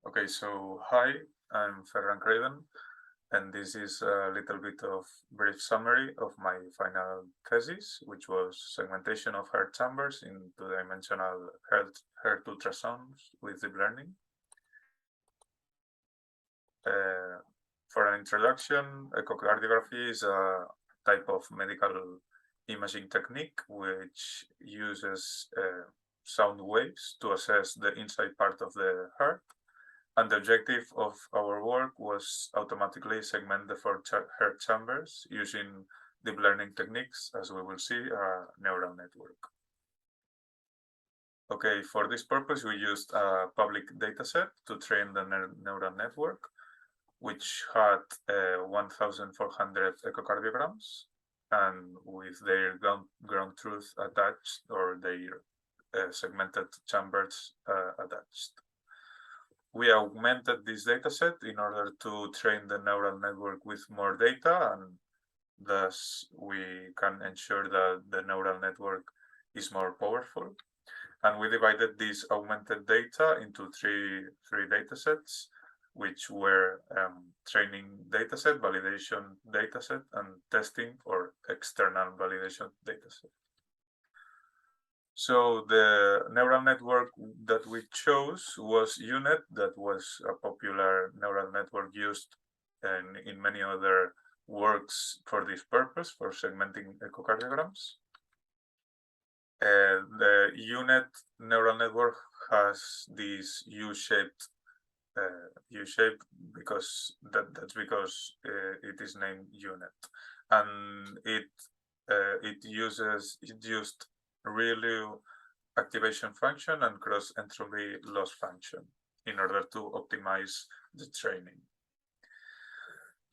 Okay, so hi, I'm Ferran Craven, and this is a little bit of brief summary of my final thesis, which was segmentation of heart chambers in two-dimensional heart ultrasounds with deep learning. For an introduction, echocardiography is a type of medical imaging technique which uses sound waves to assess the inside part of the heart. And the objective of our work was automatically segment the four heart chambers using deep learning techniques, as we will see, a neural network. Okay, for this purpose, we used a public dataset to train the neural network, which had 1,400 echocardiograms, and with their ground truth attached, or their segmented chambers attached. We augmented this dataset in order to train the neural network with more data, and thus we can ensure that the neural network is more powerful. And we divided this augmented data into three datasets, which were training dataset, validation dataset, and testing or external validation dataset. So the neural network that we chose was UNet, that was a popular neural network used in many other works for this purpose, for segmenting echocardiograms. The UNet neural network has this U-shaped because that's because it is named UNet, and it used ReLU activation function and cross entropy loss function in order to optimize the training.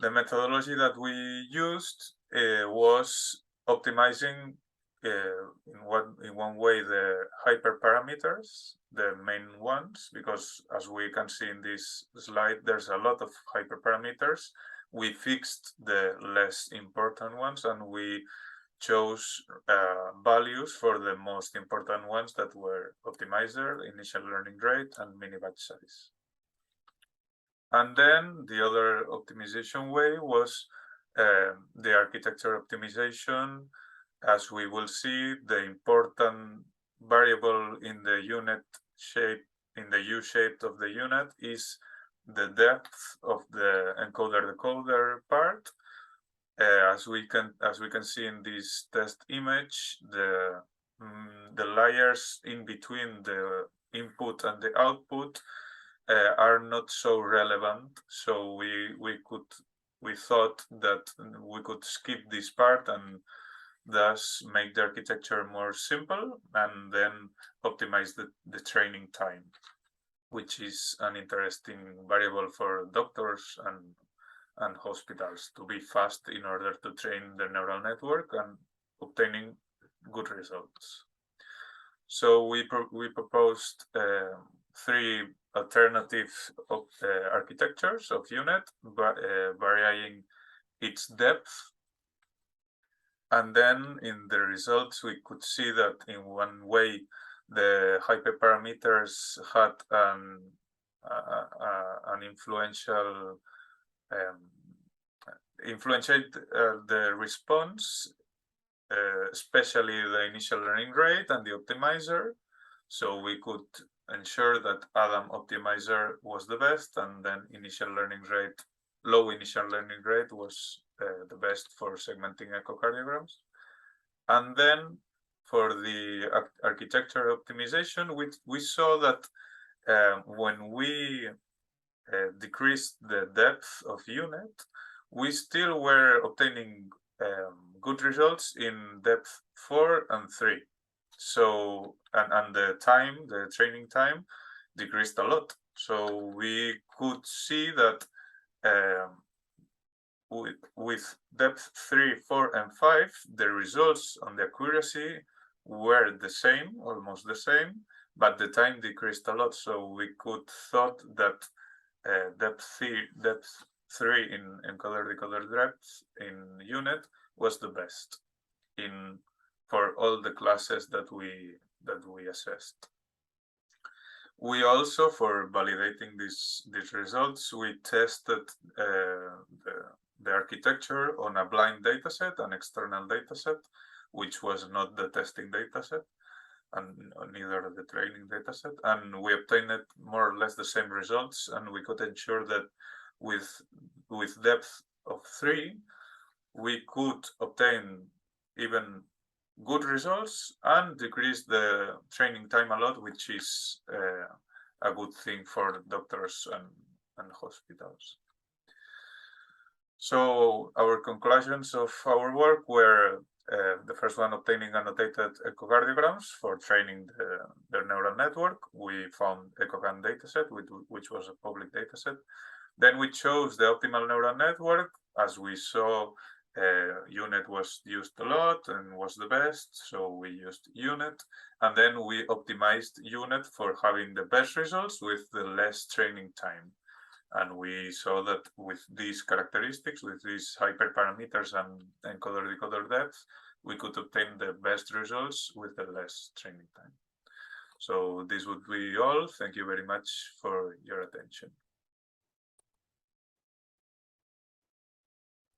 The methodology that we used was optimizing in one way the hyperparameters, the main ones, because as we can see in this slide, there's a lot of hyperparameters. We fixed the less important ones, and we chose values for the most important ones that were optimizer, initial learning rate, and mini batch size. And then the other optimization way was the architecture optimization. As we will see, the important variable in the UNet shape, in the U-shape of the UNet, is the depth of the encoder-decoder part. As we can see in this test image, the layers in between the input and the output are not so relevant. So we thought that we could skip this part and thus make the architecture more simple, and then optimize the training time, which is an interesting variable for doctors and hospitals to be fast in order to train the neural network and obtaining good results. So we proposed three alternative architectures of UNet, varying its depth. And then in the results, we could see that in one way, the hyperparameters had an influential the response, especially the initial learning rate and the optimizer. So we could ensure that Adam optimizer was the best, and then low initial learning rate was the best for segmenting echocardiograms. And then for the architecture optimization, we saw that when we decreased the depth of UNet, we still were obtaining good results in depth 4 and 3. So, and the training time decreased a lot. So we could see that with depth 3, 4, and 5, the results on the accuracy were the same, almost the same, but the time decreased a lot. So we could thought that depth 3 in encoder-decoder depth in UNet was the best for all the classes that we assessed. We also, for validating these results, we tested the architecture on a blind dataset, an external dataset, which was not the testing dataset, and neither the training dataset. And we obtained more or less the same results, and we could ensure that with depth of 3, we could obtain even good results and decrease the training time a lot, which is a good thing for doctors and hospitals. So our conclusions of our work were the first one, obtaining annotated echocardiograms for training the neural network. We found EchoCan dataset, which was a public dataset. Then we chose the optimal neural network. As we saw, UNet was used a lot and was the best, so we used UNet. And then we optimized UNet for having the best results with the less training time. And we saw that with these characteristics, with these hyperparameters and encoder-decoder depth, we could obtain the best results with the less training time. So this would be all. Thank you very much for your attention.